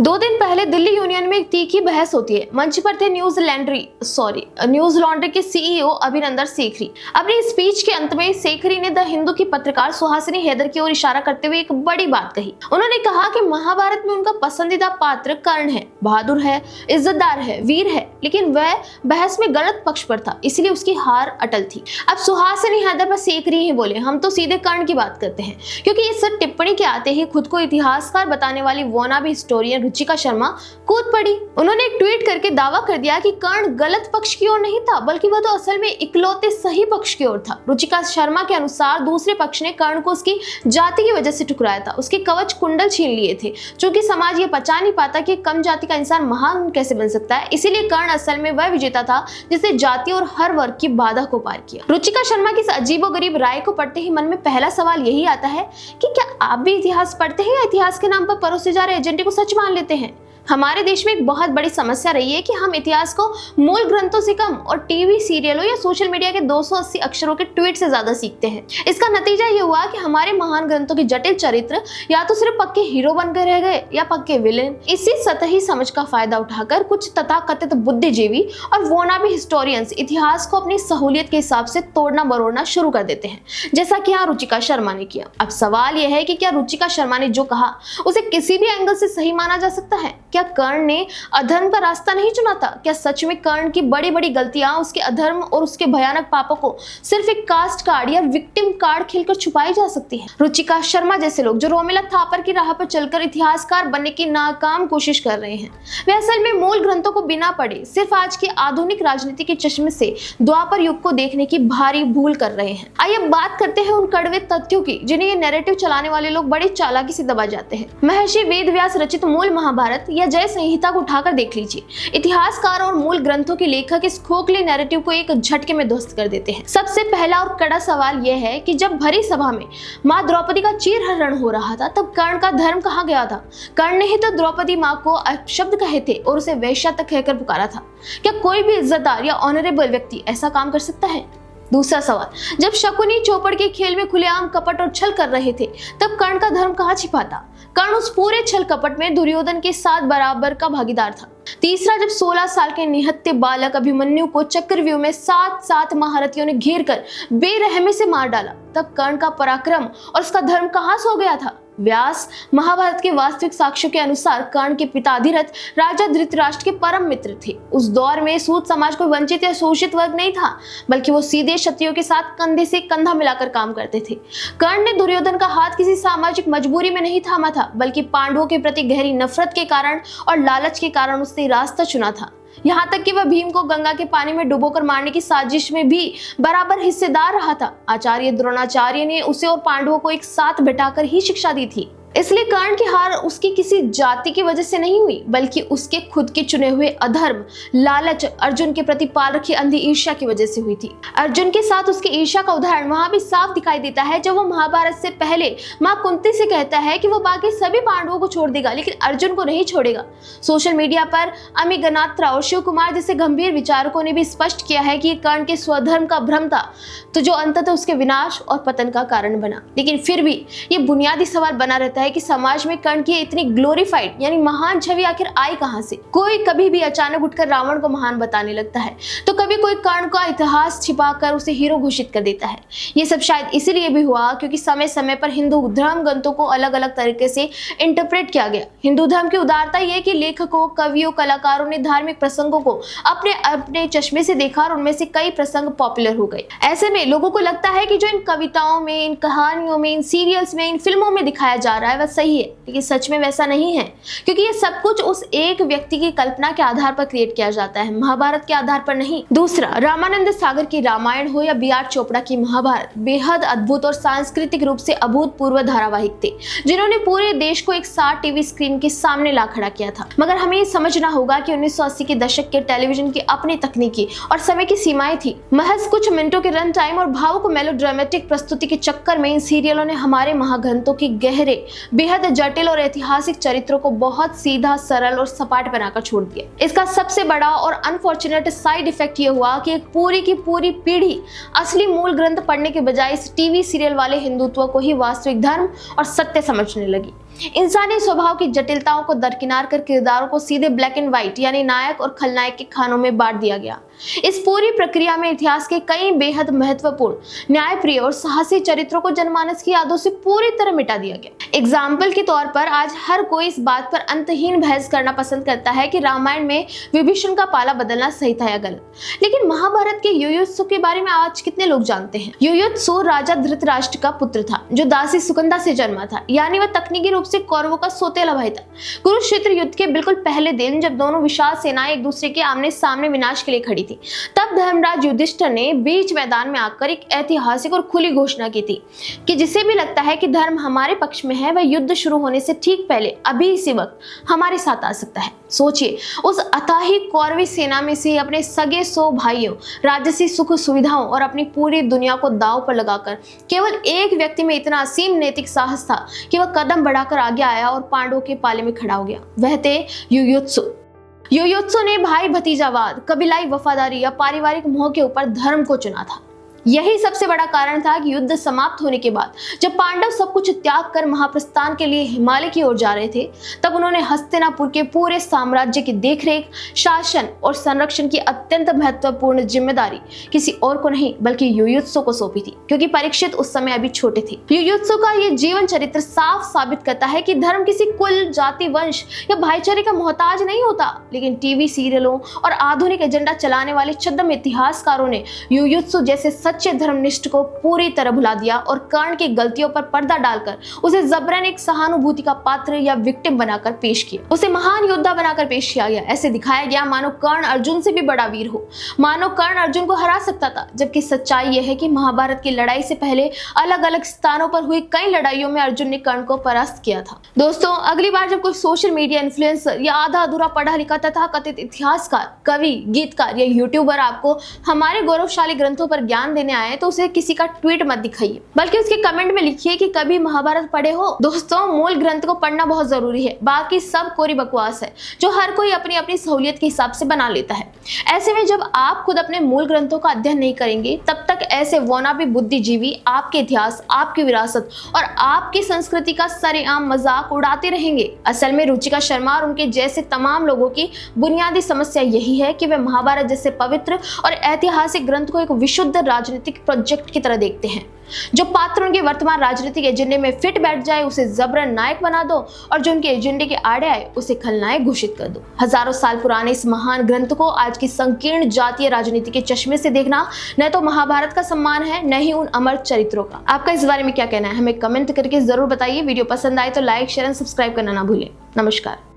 2 दिन पहले दिल्ली यूनियन में एक तीखी बहस होती है। मंच पर थे न्यूज लॉन्ड्री के सीईओ अभिनंदन सेखरी। अपनी स्पीच के अंत में सेखरी ने द हिंदू की पत्रकार सुहासिनी हैदर की ओर इशारा करते हुए एक बड़ी बात कही। उन्होंने कहा कि महाभारत में उनका पसंदीदा पात्र कर्ण है, बहादुर है, इज्जतदार है, वीर है, लेकिन वह बहस में गलत पक्ष पर था, इसलिए उसकी हार अटल थी। अब सुहासिनी हैदर पर सेखरी ही बोले, हम तो सीधे कर्ण की बात करते हैं, क्योंकि इस टिप्पणी के आते ही खुद को इतिहासकार बताने वाली वोनाबी हिस्टोरियन रुचिका शर्मा कूद पड़ी। उन्होंने एक ट्वीट करके दावा कर दिया कि कर्ण गलत पक्ष की ओर नहीं था, बल्कि वह तो असल में इकलौते सही पक्ष की ओर था। रुचिका शर्मा के अनुसार दूसरे पक्ष ने कर्ण को उसकी जाति की वजह से ठुकराया था, उसके कवच कुंडल छीन लिए थे। चूंकि समाज ये पचा नहीं पाता कि कम जाति का इंसान महान कैसे बन सकता है, इसीलिए कर्ण असल में वह विजेता था जिसने जाति और हर वर्ग की बाधा को पार किया। रुचिका शर्मा की इस अजीबोगरीब राय को पढ़ते ही मन में पहला सवाल यही आता है कि क्या आप भी इतिहास पढ़ते हैं या इतिहास के नाम पर परोसे जा रहे एजेंडे को सच मान लेते हैं? हमारे देश में एक बहुत बड़ी समस्या रही है कि हम इतिहास को मूल ग्रंथों से कम और टीवी सीरियलों या सोशल मीडिया के 280 अक्षरों के ट्वीट से ज्यादा सीखते हैं। इसका नतीजा ये हुआ कि हमारे महान ग्रंथों के जटिल चरित्र या तो सिर्फ पक्के हीरो बनकर रह गए या पक्के विलेन। इसी सतही समझ का फायदा उठाकर कुछ तथाकथित बुद्धिजीवी और वोनाबी हिस्टोरियंस इतिहास को अपनी सहूलियत के हिसाब से तोड़ना मरोड़ना शुरू कर देते हैं, जैसा कि यहाँ रुचिका शर्मा ने किया। अब सवाल यह है कि क्या रुचिका शर्मा ने जो कहा उसे किसी भी एंगल से सही माना जा सकता है? क्या कर्ण ने अधर्म का रास्ता नहीं चुना था? क्या सच में कर्ण की बड़ी बड़ी गलतियां, उसके अधर्म और उसके भयानक पापों को सिर्फ एक कास्ट कार्ड या विक्टिम कार्ड खेलकर छुपाई जा सकती है? रुचिका शर्मा जैसे लोग जो रोमिला थापर की राह पर चलकर इतिहासकार बनने की नाकाम कोशिश कर रहे हैं, वे असल में मूल ग्रंथों को बिना पढ़े सिर्फ आज की आधुनिक राजनीति के चश्मे से द्वापर युग को देखने की भारी भूल कर रहे हैं। आइए बात करते हैं उन कड़वे तथ्यों की जिन्हें ये नैरेटिव चलाने वाले लोग बड़ी चालाकी से दबा जाते हैं। महर्षि वेदव्यास रचित मूल महाभारत या जय संहिता को उठाकर देख लीजिए। इतिहासकार और मूल ग्रंथों के लेखक इस खोखले नैरेटिव को एक झटके में ध्वस्त कर देते हैं। सबसे पहला और कड़ा सवाल यह है कि जब भरी सभा में मां द्रौपदी का चीरहरण हो रहा था, तब कर्ण का धर्म कहाँ गया था? कर्ण ने ही तो द्रौपदी मां को अपशब्द कहे थे और उसे वेश्या तक कहकर पुकारा था। क्या कोई भी इज्जतदार या ऑनरेबल व्यक्ति ऐसा काम कर सकता है? दूसरा सवाल, जब शकुनी चौपड़ के खेल में खुलेआम कपट और छल कर रहे थे, तब कर्ण का धर्म कहाँ छिपा था? कर्ण उस पूरे छल कपट में दुर्योधन के साथ बराबर का भागीदार था। तीसरा, जब 16 साल के निहत्थे बालक अभिमन्यु को चक्रव्यूह में 7 महारथियों ने घेर कर बेरहमी से मार डाला, तब कर्ण का पराक्रम और उसका धर्म कहाँ सो गया था? व्यास महाभारत के वास्तविक साक्ष्यों के अनुसार कर्ण के पिता अधिरथ राजा धृतराष्ट्र के परम मित्र थे। उस दौर में सूत समाज को वंचित या शोषित वर्ग नहीं था, बल्कि वो सीधे क्षत्रियों के साथ कंधे से कंधा मिलाकर काम करते थे। कर्ण ने दुर्योधन का हाथ किसी सामाजिक मजबूरी में नहीं थामा था, बल्कि पांडवों के प्रति गहरी नफरत के कारण और लालच के कारण उसने रास्ता चुना था। यहाँ तक कि वह भीम को गंगा के पानी में डुबोकर मारने की साजिश में भी बराबर हिस्सेदार रहा था। आचार्य द्रोणाचार्य ने उसे और पांडवों को एक साथ बिठाकर ही शिक्षा दी थी। इसलिए कर्ण की हार उसकी किसी जाति की वजह से नहीं हुई, बल्कि उसके खुद के चुने हुए अधर्म, लालच, अर्जुन के प्रति पाल रखी अंधी ईर्ष्या की वजह से हुई थी। अर्जुन के साथ उसकी ईर्ष्या का उदाहरण वहां भी साफ दिखाई देता है जब वो महाभारत से पहले मां कुंती से कहता है कि वो बाकी सभी पांडवों को छोड़ देगा, लेकिन अर्जुन को नहीं छोड़ेगा। सोशल मीडिया पर अमी गनात्रा और शिव कुमार जैसे गंभीर विचारकों ने भी स्पष्ट किया है कि कर्ण के स्वधर्म का भ्रम था, तो जो अंततः उसके विनाश और पतन का कारण बना। लेकिन फिर भी ये बुनियादी सवाल बना रहता है कि समाज में कर्ण की इतनी ग्लोरीफाइड यानी महान छवि आखिर आई कहां से? कोई कभी भी अचानक उठकर रावण को महान बताने लगता है, तो कभी कोई कर्ण का इतिहास छिपाकर उसे हीरो घोषित कर देता है। ये सब शायद इसीलिए भी हुआ क्योंकि समय समय पर हिंदू धर्म ग्रंथों को अलग अलग तरीके से इंटरप्रेट किया गया। हिंदू धर्म की उदारता यह कि लेखकों, कवियों, कलाकारों ने धार्मिक प्रसंगों को अपने अपने चश्मे से देखा और उनमें से कई प्रसंग पॉपुलर हो गए। ऐसे में लोगों को लगता है कि जो इन कविताओं में, इन कहानियों में, इन सीरियल्स में, इन फिल्मों में दिखाया जा रहा है वह सही है, लेकिन सच में वैसा नहीं है, क्योंकि ये सब कुछ उस एक व्यक्ति की कल्पना के आधार पर क्रिएट किया जाता है, महाभारत के आधार पर नहीं। दूसरा, रामानंद सागर की रामायण हो या बी आर चोपड़ा की महाभारत बेहद अद्भुत और सांस्कृतिक रूप से अभूतपूर्व धारावाहिक थे, जिन्होंने पूरे देश को एक साथ टीवी स्क्रीन के सामने ला खड़ा किया था। मगर हमें ये समझना होगा कि 1980 के दशक के टेलीविजन की अपनी तकनीकी और समय की सीमाएं थी। महज कुछ मिनटों के रन टाइम और भावुक मेलोड्रामेटिक प्रस्तुति के चक्कर में इन सीरियलों ने हमारे महाग्रंथों की गहरे, बेहद जटिल और ऐतिहासिक चरित्रों को बहुत सीधा, सरल और सपाट बनाकर छोड़ दिया। इसका सबसे बड़ा और अनफॉर्चुनेट साइड इफेक्ट ये हुआ कि एक पूरी की पूरी पीढ़ी असली मूल ग्रंथ पढ़ने के बजाय इस टीवी सीरियल वाले हिंदुत्व को ही वास्तविक धर्म और सत्य समझने लगी। इंसानी स्वभाव की जटिलताओं को दरकिनार कर किरदारों को सीधे ब्लैक एंड व्हाइट यानी नायक और खलनायक के खानों में बांट दिया गया। इस पूरी प्रक्रिया में इतिहास के कई बेहद महत्वपूर्ण, न्यायप्रिय और साहसी चरित्रों को जनमानस की यादों से पूरी तरह मिटा दिया गया। एग्जाम्पल के तौर पर आज हर कोई इस बात पर अंतहीन बहस करना पसंद करता है कि रामायण में विभीषण का पाला बदलना सही था या गलत, लेकिन महाभारत के युयुत्सु के बारे में आज कितने लोग जानते हैं? युयुत्सु राजा धृतराष्ट्र का पुत्र था जो दासी सुकंधा से जन्मा था, यानी वह तकनीकी रूप से कौरवों का सौतेला भाई था। कुरुक्षेत्र युद्ध के बिल्कुल पहले दिन जब दोनों विशाल सेनाएं एक दूसरे के आमने सामने विनाश के लिए खड़ी थी, तब धर्मराज युधिष्ठिर ने बीच मैदान में आकर एक ऐतिहासिक और खुली घोषणा की थी कि जिसे भी लगता है कि धर्म हमारे पक्ष में है, वह युद्ध शुरू होने से ठीक पहले अभी इसी वक्त हमारे साथ आ सकता है। सोचिए, उस अथाही कौरवी सेना में से अपने सगे 100 भाइयों, राजसी सुख सुविधाओं और अपनी पूरी दुनिया को दांव पर लगाकर केवल एक व्यक्ति में इतना असीम नैतिक साहस था कि वह कदम बढ़ाकर आगे आया और पांडवों के पाले में खड़ा हो गया। वह थे युयुत्सु। युयुत्सु ने भाई भतीजावाद, कबीलाई वफादारी या पारिवारिक मोह के ऊपर धर्म को चुना था। यही सबसे बड़ा कारण था कि युद्ध समाप्त होने के बाद जब पांडव सब कुछ त्याग कर महाप्रस्थान के लिए हिमालय की ओर जा रहे थे, तब उन्होंने हस्तिनापुर के पूरे साम्राज्य की देखरेख, शासन और संरक्षण की अत्यंत महत्वपूर्ण जिम्मेदारी किसी और को नहीं बल्कि युयुत्सु को सौंपी थी, क्योंकि परीक्षित उस समय अभी छोटे थे। युयुत्सु का ये जीवन चरित्र साफ साबित करता है कि धर्म किसी कुल, जाति, वंश या भाईचारे का मोहताज नहीं होता, लेकिन टीवी सीरियलों और आधुनिक एजेंडा चलाने वाले छद्म इतिहासकारों ने युयुत्सु जैसे सच्चे धर्मनिष्ठ को पूरी तरह भुला दिया और कर्ण की गलतियों पर पर्दा डालकर उसे जबरन एक सहानुभूति का पात्र या विक्टिम बनाकर पेश किया। उसे महान योद्धा बनाकर पेश किया गया। ऐसे दिखाया गया मानो कर्ण अर्जुन से भी बड़ा वीर हो, मानो कर्ण अर्जुन को हरा सकता था, जबकि सच्चाई यह है कि महाभारत की लड़ाई से पहले अलग अलग स्थानों पर हुई कई लड़ाइयों में अर्जुन ने कर्ण को परास्त किया था। दोस्तों, अगली बार जब कोई सोशल मीडिया इन्फ्लुएंसर या आधा अधूरा पढ़ा लिखा तथा कथित इतिहासकार, कवि, गीतकार या यूट्यूबर आपको हमारे गौरवशाली ग्रंथों पर ज्ञान देने आए तो उसे किसी का ट्वीट मत दिखाइए, बल्कि उसके कमेंट में लिखिए कि कभी महाभारत पढ़े हो। दोस्तों, मूल ग्रंथ को पढ़ना बहुत जरूरी है, बाकी सब कोरी बकवास है जो हर कोई अपनी अपनी सहूलियत के हिसाब से बना लेता है। ऐसे में जब आप खुद अपने मूल ग्रंथों का अध्ययन नहीं करेंगे, तब तक ऐसे वोनाबी बुद्धिजीवी आपके इतिहास, आपकी विरासत और आपकी संस्कृति का सरेआम मजाक उड़ाते रहेंगे। असल में रुचिका शर्मा और उनके जैसे तमाम लोगों की बुनियादी समस्या यही है कि वे महाभारत जैसे पवित्र और ऐतिहासिक ग्रंथ को एक विशुद्ध राजनीतिक प्रोजेक्ट की तरह देखते हैं। जो पात्र उनके वर्तमान राजनीतिक एजेंडे में फिट बैठ जाए उसे जबरन नायक बना दो, और जो उनके एजेंडे के आड़े आए उसे खलनायक घोषित कर दो। हजारों साल पुराने इस महान ग्रंथ को आज की संकीर्ण जातीय राजनीति के चश्मे से देखना न तो महाभारत का सम्मान है, न ही उन अमर चरित्रों का। आपका इस बारे में क्या कहना है, हमें कमेंट करके जरूर बताइए। वीडियो पसंद आए तो लाइक, शेयर एंड सब्सक्राइब करना ना भूलें। नमस्कार।